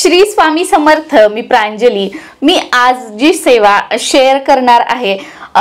श्री स्वामी समर्थ। मी प्रांजली। मी आज जी सेवा शेअर करणार आहे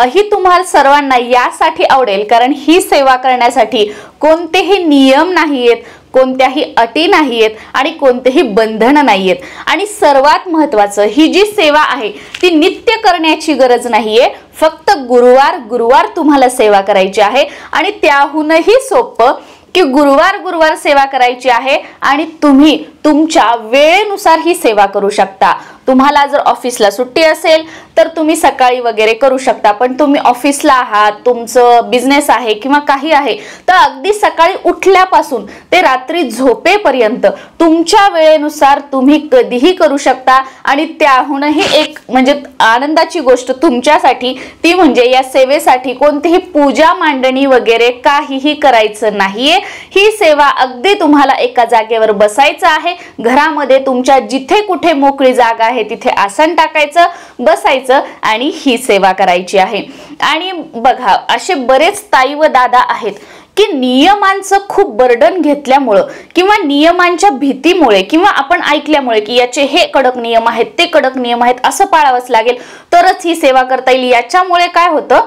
ही तुम्हाला सर्वांना यासाठी आवडेल कारण ही सेवा करण्यासाठी कोणतेही नियम नाहीयेत, कोणत्याही अटी नाहीयेत आणि कोणतेही बंधन नाहीयेत। आणि सर्वात महत्त्वाचं, ही जी सेवा आहे ती नित्य करण्याची गरज नाहीये, फक्त गुरुवार तुम्हाला सेवा करायची आहे। आणि त्याहूनही सोपं की गुरुवार सेवा करायची आहे आणि तुम्ही तुमच्या वेळेनुसार ही सेवा करू शकता। तुम्हाला जर ऑफिसला सुट्टी असेल तर तुम्ही सकाळी वगैरे करू शकता, पण तुम्ही ऑफिसला आहात, तुमचं बिझनेस आहे किंवा काही आहे, तर अगदी सकाळी उठल्यापासून ते रात्री झोपेपर्यंत तुमच्या वेळेनुसार तुम्ही कधीही करू शकता। आणि त्याहूनही एक म्हणजे आनंदाची गोष्ट तुमच्यासाठी ती म्हणजे या सेवेसाठी कोणतीही पूजा मांडणी वगैरे काहीही करायचं नाहीये। ही सेवा अगदी तुम्हाला एका जागेवर बसायचं आहे, घरामध्ये तुमच्या जिथे कुठे मोकळी जागा आहे तिथे आसन टाकायचं, बसायचं आणि ही सेवा करायची आहे। आणि बघा, असे बरेच ताई व दादा आहेत की नियमांचं खूप बर्डन घेतल्यामुळे किंवा नियमांच्या भीतीमुळे किंवा आपण ऐकल्यामुळे की याचे हे कडक नियम आहेत, ते कडक नियम आहेत, असं पाळावंच लागेल तरच ही सेवा करता येईल। याच्यामुळे काय होतं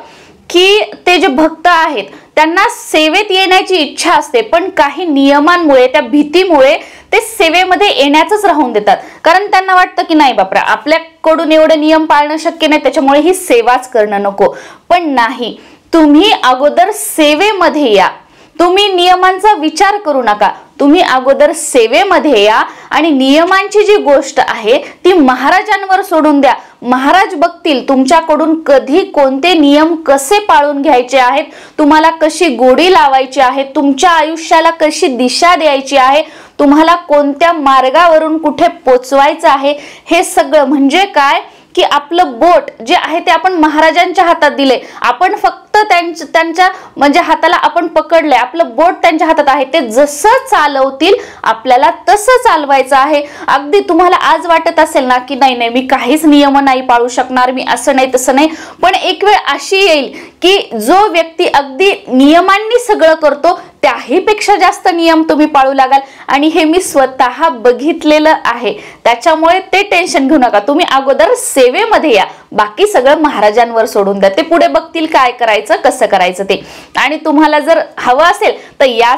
की ते जे भक्त आहेत त्यांना सेवेत येण्याची इच्छा असते, पण काही नियमांमुळे, त्या भीतीमुळे ते सेवेमध्ये येण्याचंच राहून देतात। कारण त्यांना वाटतं की नाही बापरा, आपल्याकडून एवढे नियम पाळणं शक्य नाही, त्याच्यामुळे ही सेवाच करणं नको। पण नाही, तुम्ही अगोदर सेवेमध्ये या, तुम्ही नियमांचा विचार करू नका, तुम्ही अगोदर सेवेमध्ये या आणि नियमांची जी गोष्ट आहे ती महाराजांवर सोडून द्या। महाराज बघतील तुमच्याकडून कधी कोणते नियम कसे पाळून घ्यायचे आहेत, तुम्हाला कशी गोडी लावायची आहे, तुमच्या आयुष्याला कशी दिशा द्यायची आहे, तुम्हाला कोणत्या मार्गावरून कुठे पोचवायचं आहे, हे सगळं म्हणजे काय की आपलं बोट जे आहे ते आपण महाराजांच्या हातात दिले, आपण फक्त त्यांच्या म्हणजे हाताला आपण पकडले, आपलं बोट त्यांच्या हातात आहे, ते जसं चालवतील आपल्याला तसं चालवायचं आहे। अगदी तुम्हाला आज वाटत असेल ना की नाही मी काहीच नियम नाही पाळू शकणार, मी असं नाही तसं नाही, पण एक वेळ अशी येईल की जो व्यक्ती अगदी नियमांनी सगळं करतो त्याहीपेक्षा जास्त नियम तुम्ही पाळू लागाल। आणि हे मी स्वतः बघितलेलं आहे, त्याच्यामुळे ते टेन्शन घेऊ नका, तुम्ही अगोदर सेवेमध्ये या, बाकी सगळं महाराजांवर सोडून द्या, ते पुढे बघतील काय करायचं कसं करायचं ते। आणि तुम्हाला जर हवं असेल तर या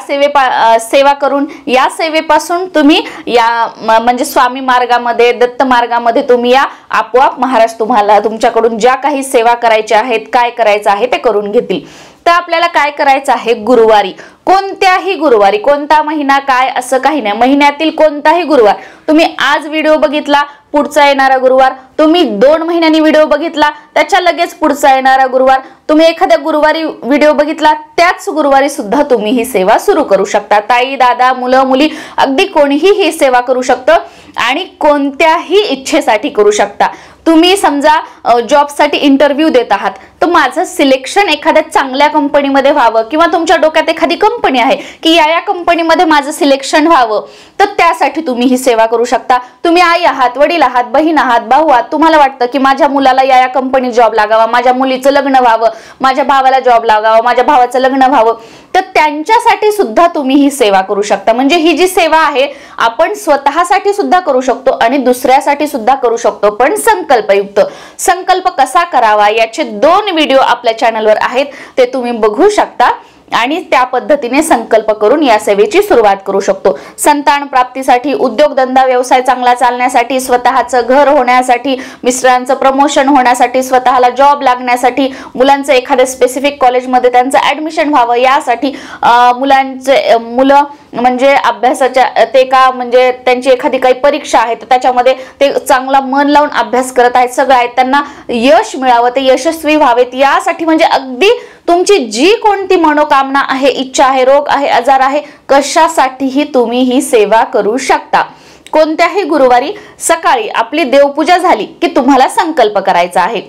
सेवा करून या सेवेपासून तुम्ही या म्हणजे स्वामी मार्गामध्ये, दत्त मार्गामध्ये तुम्ही या, आपोआप महाराज तुम्हाला तुमच्याकडून ज्या काही सेवा करायच्या आहेत, काय करायचं आहे ते करून घेतील। तर आपल्याला काय करायचं आहे, गुरुवारी, कोणत्याही गुरुवारी, कोणता महिना काय असं काही नाही, महिन्यातील कोणताही गुरुवार, तुम्ही आज व्हिडिओ बघितला पुढचा येणारा गुरुवार, तुम्ही 2 महिन्यांनी व्हिडिओ बघितला त्याच्या लगेच पुढचा येणारा गुरुवार, तुम्ही एखाद्या गुरुवारी व्हिडिओ बघितला त्याच गुरुवारी सुद्धा तुम्ही ही सेवा सुरू करू शकता। ताई दादा मुलं मुली अगदी कोणीही ही सेवा करू शकतं आणि कोणत्याही इच्छेसाठी करू शकता। तुम्ही समजा जॉबसाठी इंटरव्ह्यू देत आहात, तर माझं सिलेक्शन एखाद्या चांगल्या कंपनीमध्ये व्हावं किंवा तुमच्या डोक्यात एखादी कंपनी आहे की या कंपनीमध्ये माझं सिलेक्शन व्हावं, तर त्यासाठी तुम्ही ही सेवा करू शकता। तुम्ही आई आहात, वडील आहात, बहीण आहात, भाऊ आहात, तुम्हाला वाटतं की माझ्या मुलाला या कंपनीत जॉब लागावा, माझ्या मुलीचं लग्न व्हावं, माझ्या भावाला जॉब लागावा, माझ्या भावाचं लग्न व्हावं, तर त्यांच्यासाठी सुद्धा तुम्ही ही सेवा करू शकता। म्हणजे ही जी सेवा आहे आपण स्वतःसाठी सुद्धा करू शकतो आणि दुसऱ्यासाठी सुद्धा करू शकतो, पण संकल्पयुक्त। संकल्प कसा करावा याचे 2 व्हिडिओ आपल्या चॅनलवर आहेत, ते तुम्ही बघू शकता आणि त्या पद्धतीने संकल्प करून या सेवेची सुरुवात करू शकतो। संतान प्राप्तीसाठी, उद्योगधंदा व्यवसाय चांगला चालण्यासाठी, स्वतःचं घर होण्यासाठी, मिस्टरांचं प्रमोशन होण्यासाठी, स्वतःला जॉब लागण्यासाठी, मुलांचं एखाद्या स्पेसिफिक कॉलेजमध्ये त्यांचं ऍडमिशन व्हावं यासाठी, मुलं म्हणजे अभ्यासाच्या ते का म्हणजे त्यांची एखादी काही परीक्षा आहे तर त्याच्यामध्ये ते चांगला मन लावून अभ्यास करत आहेत, सगळं आहेत, त्यांना यश मिळावं, ते यशस्वी व्हावेत यासाठी, म्हणजे अगदी तुमची जी कोणती मनोकामना आहे, इच्छा आहे, रोग आहे, आजार आहे, कशासाठीही तुम्ही ही सेवा करू शकता। कोणत्याही गुरुवारी सकाळी आपली देवपूजा झाली की तुम्हाला संकल्प करायचा आहे।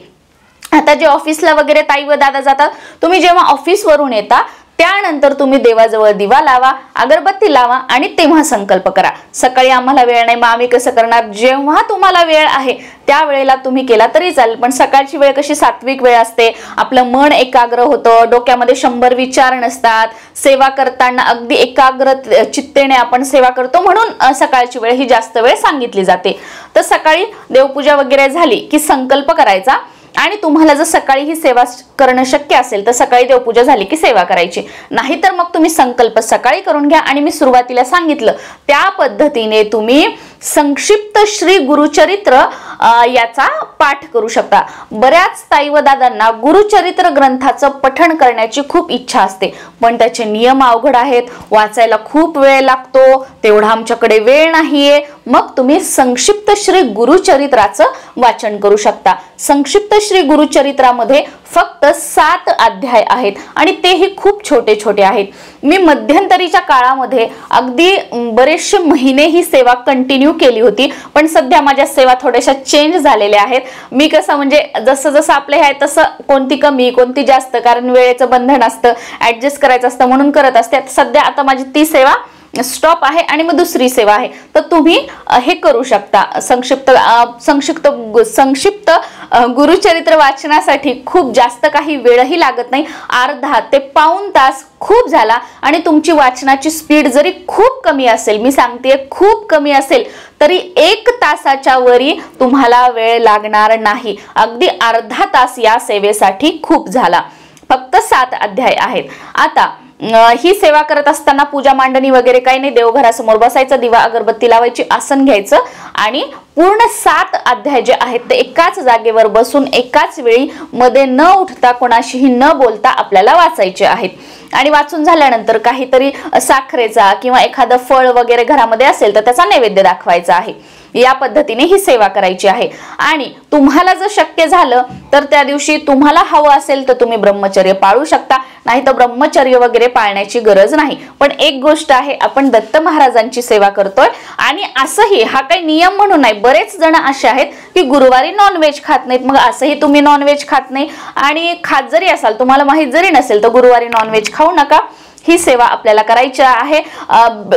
आता जे ऑफिसला वगैरे ताई व दादा जातात, तुम्ही जेव्हा ऑफिसवरून येता त्यानंतर तुम्ही देवाजवळ दिवा लावा, अगरबत्ती लावा आणि तेव्हा संकल्प करा. सकाळी आम्हाला वेळ नाही, मग आम्ही कसं करणार? जेव्हा तुम्हाला वेळ आहे त्या वेळेला तुम्ही केला तरी चालेल, पण सकाळची वेळ कशी सात्विक वेळ असते, आपलं मन एकाग्र होतं, डोक्यामध्ये 100 विचार नसतात, सेवा करताना अगदी एकाग्र चित्तेने आपण सेवा करतो, म्हणून सकाळची वेळ ही जास्त वेळ सांगितली जाते. तर सकाळी देवपूजा वगैरे झाली की संकल्प करायचा आणि तुम्हाला जर सकाळी ही सेवा करणं शक्य असेल तर सकाळी देवपूजा झाली की सेवा करायची, नाहीतर मग तुम्ही संकल्प सकाळी करून घ्या आणि मी सुरुवातीला सांगितलं त्या पद्धतीने तुम्ही संक्षिप्त श्री गुरुचरित्र याचा पाठ करू शकता. बऱ्याच ताई व दादांना गुरुचरित्र ग्रंथाचं पठण करण्याची खूप इच्छा असते, पण त्याचे नियम अवघड आहेत, वाचायला खूप वेळ लागतो, तेवढा आमच्याकडे वेळ नाहीये. मग तुम्ही संक्षिप्त श्री गुरुचरित्राचं वाचन करू शकता. संक्षिप्त श्री गुरुचरित्रामध्ये फक्त 7 अध्याय आहेत आणि तेही खूप छोटे छोटे आहेत. मी मध्यंतरीच्या काळामध्ये अगदी बरेचसे महिने ही सेवा कंटिन्यू केली होती, पण सध्या माझ्या सेवा थोड्याशा चेंज झालेल्या आहेत. मी कसं म्हणजे जसं जसं आपले आहे तसं कोणती कमी कोणती जास्त, कारण वेळेचं बंधन असतं, ऍडजस्ट करायचं असतं म्हणून करत असते. सध्या आता माझी ती सेवा स्टॉप आहे आणि मग दुसरी सेवा आहे. तर तुम्ही हे करू शकता. संक्षिप्त गुरुचरित्र वाचनासाठी खूप जास्त काही वेळही लागत नाही, अर्धा ते पाऊण तास खूप झाला. आणि तुमची वाचनाची स्पीड जरी खूप कमी असेल, मी सांगते खूप कमी असेल, तरी 1 तासाच्या वरी तुम्हाला वेळ लागणार नाही. अगदी अर्धा तास या सेवेसाठी खूप झाला. फक्त 7 अध्याय आहेत. आता ही सेवा करत असताना पूजा मांडणी वगैरे काही नाही, देवघरासमोर बसायचं, दिवा अगरबत्ती लावायची, आसन घ्यायचं आणि पूर्ण 7 अध्याय जे आहेत ते एकाच जागेवर बसून एकाच वेळी मध्ये न उठता कोणाशीही न बोलता आपल्याला वाचायचे आहेत. आणि वाचून झाल्यानंतर काहीतरी साखरेचा किंवा एखादं फळ वगैरे घरामध्ये असेल तर त्याचा नैवेद्य दाखवायचा आहे. या पद्धतीने ही सेवा करायची आहे. आणि तुम्हाला जर शक्य झालं तर त्या दिवशी तुम्हाला हवं असेल तर तुम्ही ब्रह्मचर्य पाळू शकता, नाही तर ब्रह्मचर्य वगैरे पाळण्याची गरज नाही. पण एक गोष्ट आहे, आपण दत्त महाराजांची सेवा करतोय आणि असंही हा काही नियम म्हणून नाही, बरेच जण असे आहेत की गुरुवारी नॉनव्हेज खात नाहीत. मग असंही तुम्ही नॉनव्हेज खात नाही आणि खात जरी असाल, तुम्हाला माहित जरी नसेल, तर गुरुवारी नॉनव्हेज खाऊ नका. ही सेवा आपल्याला करायची आहे.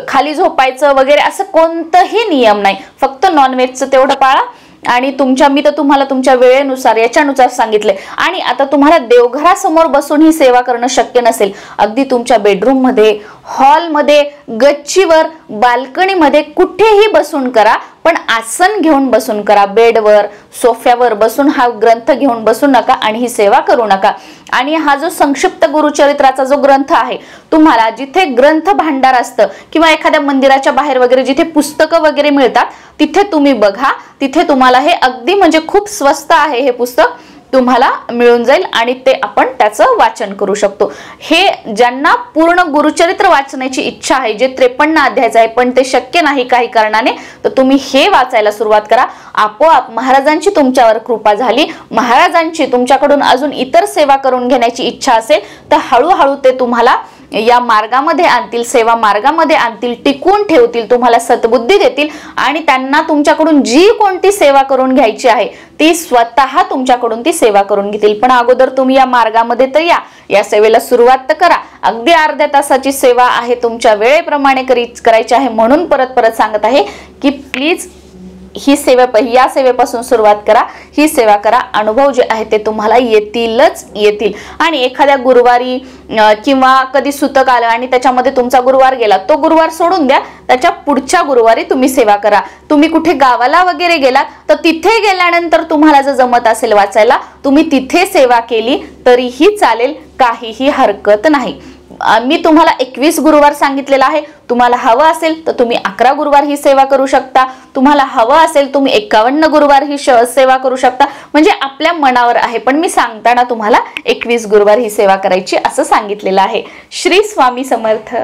खाली झोपायचं वगैरे असं कोणतंही नियम नाही, फक्त नॉनव्हेजचं तेवढं पाळा. आणि मी तर तुम्हाला तुमच्या वेळेनुसार याच्यानुसार सांगितले. आणि आता तुम्हाला देवघरासमोर बसून ही सेवा करणं शक्य नसेल, अगदी तुमच्या बेडरूम मध्ये, हॉलमध्ये, गच्चीवर, बाल्कनीमध्ये कुठेही बसून करा, पण आसन घेऊन बसून करा. बेडवर, सोफ्यावर बसून हा ग्रंथ घेऊन बसू नका आणि ही सेवा करू नका. आणि हा जो संक्षिप्त गुरुचरित्राचा जो ग्रंथ आहे, तुम्हाला जिथे ग्रंथ भांडार असतं किंवा एखाद्या मंदिराच्या बाहेर वगैरे जिथे पुस्तकं वगैरे मिळतात तिथे तुम्ही बघा, तिथे तुम्हाला हे अगदी म्हणजे खूप स्वस्त आहे हे पुस्तक, तुम्हाला मिळून जाईल आणि ते आपण त्याचं वाचन करू शकतो. हे ज्यांना पूर्ण गुरुचरित्र वाचण्याची इच्छा आहे, जे 53 अध्यायाचं आहे पण ते शक्य नाही काही कारणाने, तर तुम्ही हे वाचायला सुरुवात करा. आपोआप महाराजांची तुमच्यावर कृपा झाली, महाराजांची तुमच्याकडून अजून इतर सेवा करून घेण्याची इच्छा असेल तर हळूहळू ते तुम्हाला या मार्गामध्ये आणतील, सेवा मार्गामध्ये आणतील, टिकवून ठेवतील, तुम्हाला सद्बुद्धी देतील आणि त्यांना तुमच्याकडून जी कोणती सेवा करून घ्यायची आहे ती स्वतः तुमच्याकडून ती सेवा करून घेतील. पण अगोदर तुम्ही या मार्गामध्ये तर या सेवेला सुरुवात तर करा. अगदी अर्ध्या तासाची सेवा आहे, तुमच्या वेळेप्रमाणे करायची आहे. म्हणून परत परत सांगत आहे की प्लीज ही या सेवेपासून सुरुवात करा, ही सेवा करा. अनुभव जे आहे ते तुम्हाला येतील. आणि एखाद्या गुरुवारी किंवा कधी सुतक आलं आणि त्याच्यामध्ये तुमचा गुरुवार गेला, तो गुरुवार सोडून द्या, त्याच्या पुढच्या गुरुवारी तुम्ही सेवा करा. तुम्ही कुठे गावाला वगैरे गेलात तर तिथे गेल्यानंतर तुम्हाला जर जमत असेल वाचायला, तुम्ही तिथे सेवा केली तरीही चालेल, काहीही हरकत नाही. मी तुम्हाला 21 गुरुवार सांगितलेला आहे. तुम्हाला हवं असेल तर तुम्ही 11 गुरुवार ही सेवा करू शकता, तुम्हाला हवं असेल तुम्ही 51 गुरुवार ही सेवा करू शकता, म्हणजे आपल्या मनावर आहे. पण मी सांगताना तुम्हाला 21 गुरुवार ही सेवा करायची असं सांगितलेलं आहे. श्री स्वामी समर्थ.